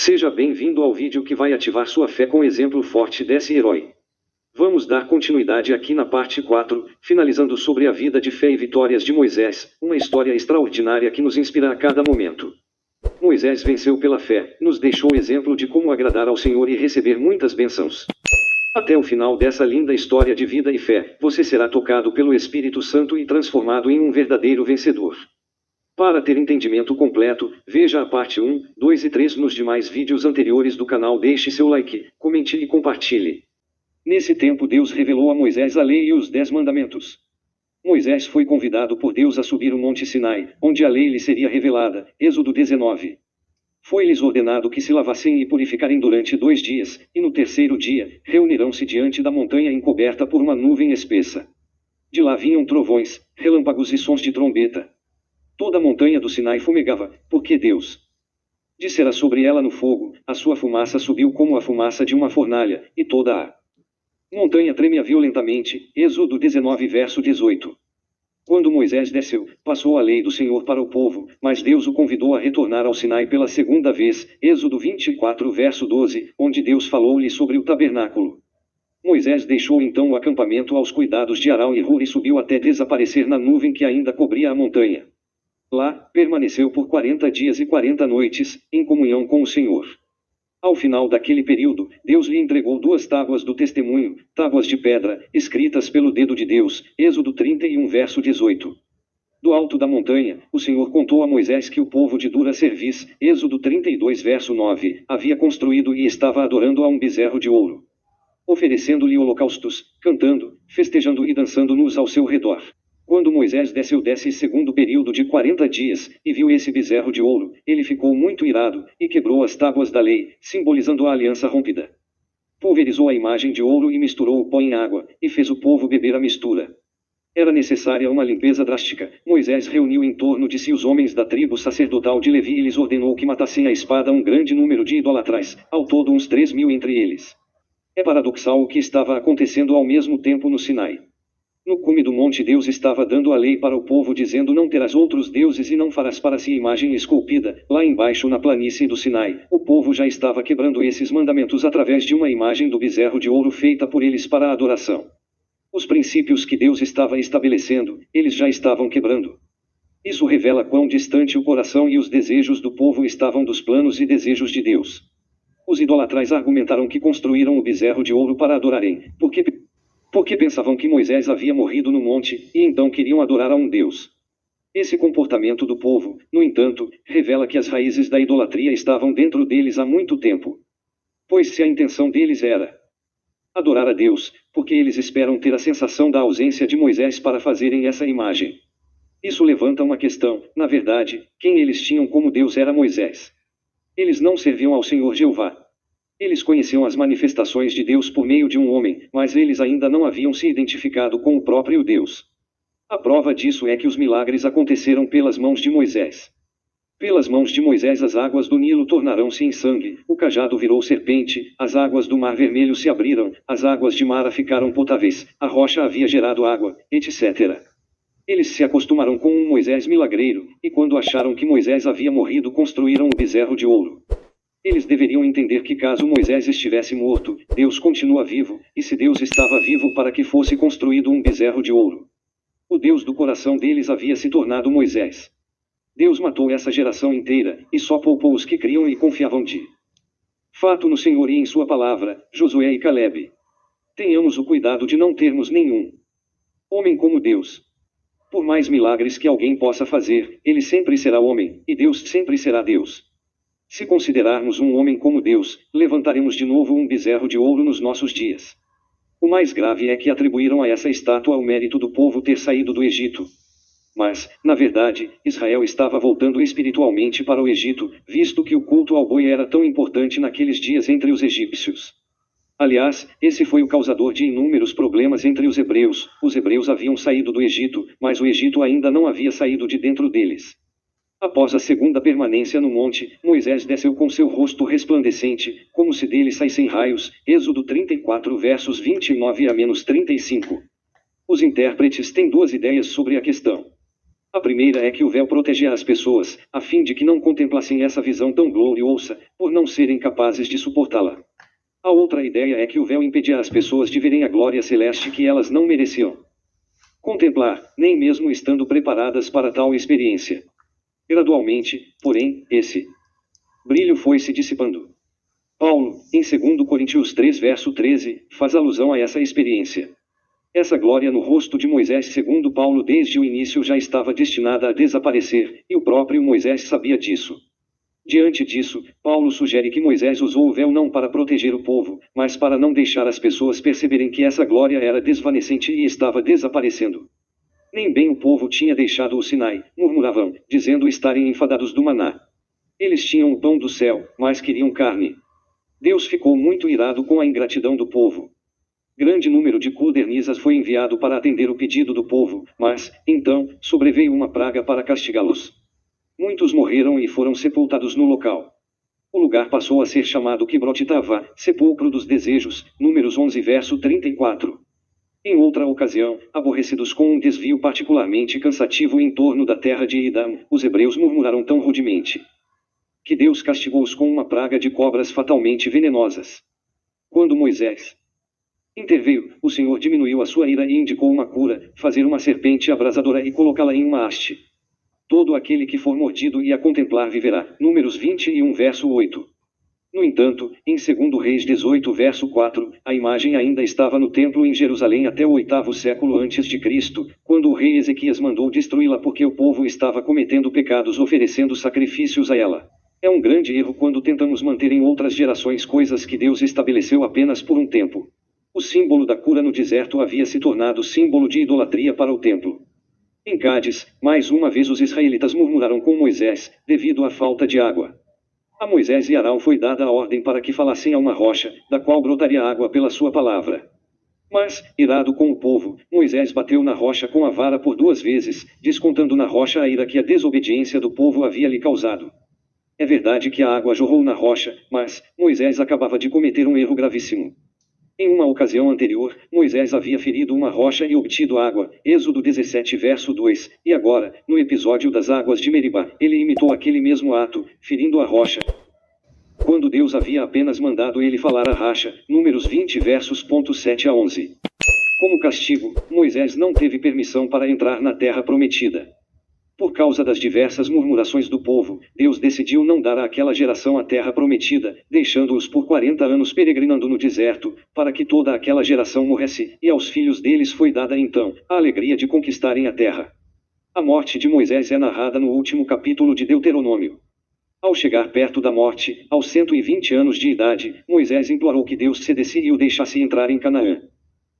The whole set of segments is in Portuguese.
Seja bem-vindo ao vídeo que vai ativar sua fé com exemplo forte desse herói. Vamos dar continuidade aqui na parte 4, finalizando sobre a vida de fé e vitórias de Moisés, uma história extraordinária que nos inspira a cada momento. Moisés venceu pela fé, nos deixou exemplo de como agradar ao Senhor e receber muitas bênçãos. Até o final dessa linda história de vida e fé, você será tocado pelo Espírito Santo e transformado em um verdadeiro vencedor. Para ter entendimento completo, veja a parte 1, 2 e 3 nos demais vídeos anteriores do canal. Deixe seu like, comente e compartilhe. Nesse tempo Deus revelou a Moisés a lei e os 10 mandamentos. Moisés foi convidado por Deus a subir o monte Sinai, onde a lei lhe seria revelada. Êxodo 19. Foi-lhes ordenado que se lavassem e purificarem durante 2 dias, e no terceiro dia, reunirão-se diante da montanha encoberta por uma nuvem espessa. De lá vinham trovões, relâmpagos e sons de trombeta. Toda a montanha do Sinai fumegava, porque Deus dissera sobre ela no fogo, a sua fumaça subiu como a fumaça de uma fornalha, e toda a montanha tremia violentamente. Êxodo 19 verso 18. Quando Moisés desceu, passou a lei do Senhor para o povo, mas Deus o convidou a retornar ao Sinai pela segunda vez. Êxodo 24 verso 12, onde Deus falou-lhe sobre o tabernáculo. Moisés deixou então o acampamento aos cuidados de Arão e Hur e subiu até desaparecer na nuvem que ainda cobria a montanha. Lá, permaneceu por 40 dias e 40 noites, em comunhão com o Senhor. Ao final daquele período, Deus lhe entregou 2 tábuas do testemunho, tábuas de pedra, escritas pelo dedo de Deus. Êxodo 31 verso 18. Do alto da montanha, o Senhor contou a Moisés que o povo de dura cerviz, Êxodo 32 verso 9, havia construído e estava adorando a um bezerro de ouro, oferecendo-lhe holocaustos, cantando, festejando e dançando-nos ao seu redor. Quando Moisés desceu desse segundo período de 40 dias, e viu esse bezerro de ouro, ele ficou muito irado, e quebrou as tábuas da lei, simbolizando a aliança rompida. Pulverizou a imagem de ouro e misturou o pó em água, e fez o povo beber a mistura. Era necessária uma limpeza drástica. Moisés reuniu em torno de si os homens da tribo sacerdotal de Levi e lhes ordenou que matassem à espada um grande número de idolatrais, ao todo uns 3.000 entre eles. É paradoxal o que estava acontecendo ao mesmo tempo no Sinai. No cume do monte Deus estava dando a lei para o povo dizendo: não terás outros deuses e não farás para si imagem esculpida. Lá embaixo na planície do Sinai, o povo já estava quebrando esses mandamentos através de uma imagem do bezerro de ouro feita por eles para a adoração. Os princípios que Deus estava estabelecendo, eles já estavam quebrando. Isso revela quão distante o coração e os desejos do povo estavam dos planos e desejos de Deus. Os idolatrais argumentaram que construíram o bezerro de ouro para adorarem, porque pensavam que Moisés havia morrido no monte, e então queriam adorar a um Deus. Esse comportamento do povo, no entanto, revela que as raízes da idolatria estavam dentro deles há muito tempo. Pois se a intenção deles era adorar a Deus, porque eles esperam ter a sensação da ausência de Moisés para fazerem essa imagem. Isso levanta uma questão: na verdade, quem eles tinham como Deus era Moisés. Eles não serviam ao Senhor Jeová. Eles conheciam as manifestações de Deus por meio de um homem, mas eles ainda não haviam se identificado com o próprio Deus. A prova disso é que os milagres aconteceram pelas mãos de Moisés. Pelas mãos de Moisés as águas do Nilo tornaram-se em sangue, o cajado virou serpente, as águas do Mar Vermelho se abriram, as águas de Mara ficaram potáveis, a rocha havia gerado água, etc. Eles se acostumaram com um Moisés milagreiro, e quando acharam que Moisés havia morrido construíram o bezerro de ouro. Eles deveriam entender que caso Moisés estivesse morto, Deus continua vivo, e se Deus estava vivo para que fosse construído um bezerro de ouro? O Deus do coração deles havia se tornado Moisés. Deus matou essa geração inteira, e só poupou os que criam e confiavam de fato no Senhor e em sua palavra, Josué e Calebe. Tenhamos o cuidado de não termos nenhum homem como Deus. Por mais milagres que alguém possa fazer, ele sempre será homem, e Deus sempre será Deus. Se considerarmos um homem como Deus, levantaremos de novo um bezerro de ouro nos nossos dias. O mais grave é que atribuíram a essa estátua o mérito do povo ter saído do Egito. Mas, na verdade, Israel estava voltando espiritualmente para o Egito, visto que o culto ao boi era tão importante naqueles dias entre os egípcios. Aliás, esse foi o causador de inúmeros problemas entre os hebreus. Os hebreus haviam saído do Egito, mas o Egito ainda não havia saído de dentro deles. Após a segunda permanência no monte, Moisés desceu com seu rosto resplandecente, como se dele saíssem raios. Êxodo 34 versos 29 a -35. Os intérpretes têm 2 ideias sobre a questão. A primeira é que o véu protegia as pessoas, a fim de que não contemplassem essa visão tão gloriosa, por não serem capazes de suportá-la. A outra ideia é que o véu impedia as pessoas de verem a glória celeste que elas não mereciam contemplar, nem mesmo estando preparadas para tal experiência. Gradualmente, porém, esse brilho foi se dissipando. Paulo, em 2 Coríntios 3 verso 13, faz alusão a essa experiência. Essa glória no rosto de Moisés, segundo Paulo, desde o início já estava destinada a desaparecer, e o próprio Moisés sabia disso. Diante disso, Paulo sugere que Moisés usou o véu não para proteger o povo, mas para não deixar as pessoas perceberem que essa glória era desvanecente e estava desaparecendo. Nem bem o povo tinha deixado o Sinai, murmuravam, dizendo estarem enfadados do maná. Eles tinham o pão do céu, mas queriam carne. Deus ficou muito irado com a ingratidão do povo. Grande número de codornizes foi enviado para atender o pedido do povo, mas, então, sobreveio uma praga para castigá-los. Muitos morreram e foram sepultados no local. O lugar passou a ser chamado Kibrot Tavá, sepulcro dos desejos, Números 11 verso 34. Em outra ocasião, aborrecidos com um desvio particularmente cansativo em torno da terra de Edom, os hebreus murmuraram tão rudemente que Deus castigou-os com uma praga de cobras fatalmente venenosas. Quando Moisés interveio, o Senhor diminuiu a sua ira e indicou uma cura, fazer uma serpente abrasadora e colocá-la em uma haste. Todo aquele que for mordido e a contemplar viverá. Números 21 verso 8. No entanto, em 2 Reis 18 verso 4, a imagem ainda estava no templo em Jerusalém até o 8º século a.C., quando o rei Ezequias mandou destruí-la porque o povo estava cometendo pecados oferecendo sacrifícios a ela. É um grande erro quando tentamos manter em outras gerações coisas que Deus estabeleceu apenas por um tempo. O símbolo da cura no deserto havia se tornado símbolo de idolatria para o templo. Em Cádiz, mais uma vez os israelitas murmuraram com Moisés, devido à falta de água. A Moisés e Arão foi dada a ordem para que falassem a uma rocha, da qual brotaria água pela sua palavra. Mas, irado com o povo, Moisés bateu na rocha com a vara por 2 vezes, descontando na rocha a ira que a desobediência do povo havia lhe causado. É verdade que a água jorrou na rocha, mas Moisés acabava de cometer um erro gravíssimo. Em uma ocasião anterior, Moisés havia ferido uma rocha e obtido água, Êxodo 17 verso 2, e agora, no episódio das águas de Meribá, ele imitou aquele mesmo ato, ferindo a rocha, quando Deus havia apenas mandado ele falar a racha, Números 20 versos 7 a 11. Como castigo, Moisés não teve permissão para entrar na terra prometida. Por causa das diversas murmurações do povo, Deus decidiu não dar àquela geração a terra prometida, deixando-os por 40 anos peregrinando no deserto, para que toda aquela geração morresse, e aos filhos deles foi dada então a alegria de conquistarem a terra. A morte de Moisés é narrada no último capítulo de Deuteronômio. Ao chegar perto da morte, aos 120 anos de idade, Moisés implorou que Deus cedesse e o deixasse entrar em Canaã.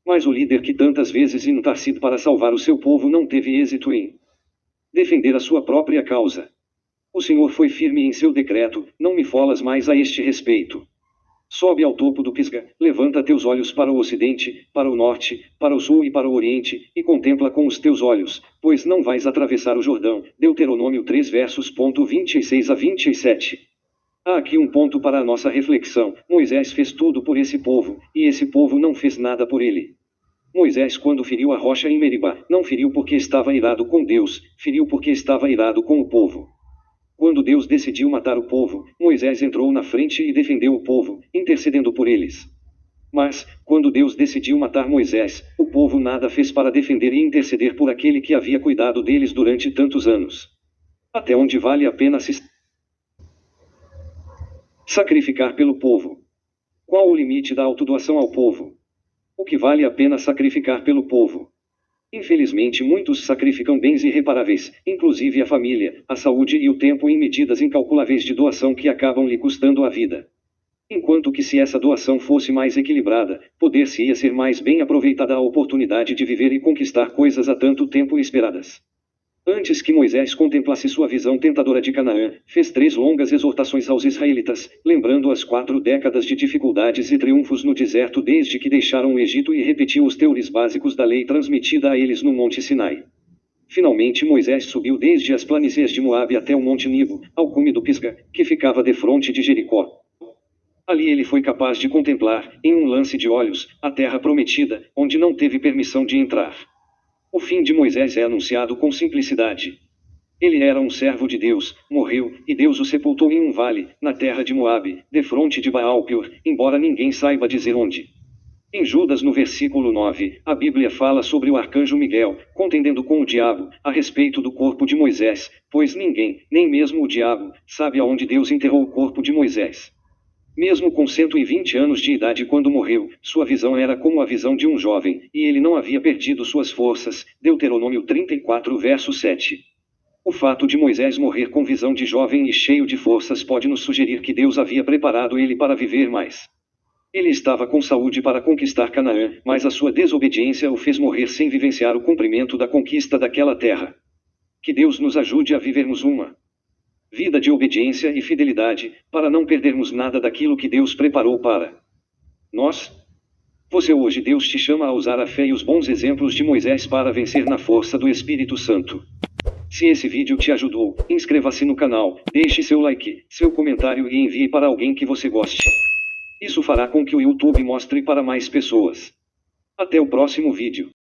Mas o líder que tantas vezes intercedeu para salvar o seu povo não teve êxito em defender a sua própria causa. O Senhor foi firme em seu decreto, não me falas mais a este respeito. Sobe ao topo do Pisga, levanta teus olhos para o ocidente, para o norte, para o sul e para o oriente, e contempla com os teus olhos, pois não vais atravessar o Jordão. Deuteronômio 3 versos 26 a 27. Há aqui um ponto para a nossa reflexão. Moisés fez tudo por esse povo, e esse povo não fez nada por ele. Moisés, quando feriu a rocha em Meribá, não feriu porque estava irado com Deus, feriu porque estava irado com o povo. Quando Deus decidiu matar o povo, Moisés entrou na frente e defendeu o povo, intercedendo por eles. Mas, quando Deus decidiu matar Moisés, o povo nada fez para defender e interceder por aquele que havia cuidado deles durante tantos anos. Até onde vale a pena se sacrificar pelo povo? Qual o limite da autodoação ao povo? O que vale a pena sacrificar pelo povo? Infelizmente muitos sacrificam bens irreparáveis, inclusive a família, a saúde e o tempo em medidas incalculáveis de doação que acabam lhe custando a vida. Enquanto que se essa doação fosse mais equilibrada, poder-se-ia ser mais bem aproveitada a oportunidade de viver e conquistar coisas há tanto tempo esperadas. Antes que Moisés contemplasse sua visão tentadora de Canaã, fez 3 longas exortações aos israelitas, lembrando as 4 décadas de dificuldades e triunfos no deserto desde que deixaram o Egito, e repetiu os teores básicos da lei transmitida a eles no Monte Sinai. Finalmente Moisés subiu desde as planícies de Moabe até o Monte Nibo, ao cume do Pisga, que ficava defronte de Jericó. Ali ele foi capaz de contemplar, em um lance de olhos, a terra prometida, onde não teve permissão de entrar. O fim de Moisés é anunciado com simplicidade. Ele era um servo de Deus, morreu, e Deus o sepultou em um vale, na terra de Moabe, defronte de Baal-Peor, embora ninguém saiba dizer onde. Em Judas, no versículo 9, a Bíblia fala sobre o arcanjo Miguel, contendendo com o diabo, a respeito do corpo de Moisés, pois ninguém, nem mesmo o diabo, sabe aonde Deus enterrou o corpo de Moisés. Mesmo com 120 anos de idade quando morreu, sua visão era como a visão de um jovem, e ele não havia perdido suas forças. Deuteronômio 34, verso 7. O fato de Moisés morrer com visão de jovem e cheio de forças pode nos sugerir que Deus havia preparado ele para viver mais. Ele estava com saúde para conquistar Canaã, mas a sua desobediência o fez morrer sem vivenciar o cumprimento da conquista daquela terra. Que Deus nos ajude a vivermos uma vida de obediência e fidelidade, para não perdermos nada daquilo que Deus preparou para nós. Você hoje Deus te chama a usar a fé e os bons exemplos de Moisés para vencer na força do Espírito Santo. Se esse vídeo te ajudou, inscreva-se no canal, deixe seu like, seu comentário e envie para alguém que você goste. Isso fará com que o YouTube mostre para mais pessoas. Até o próximo vídeo.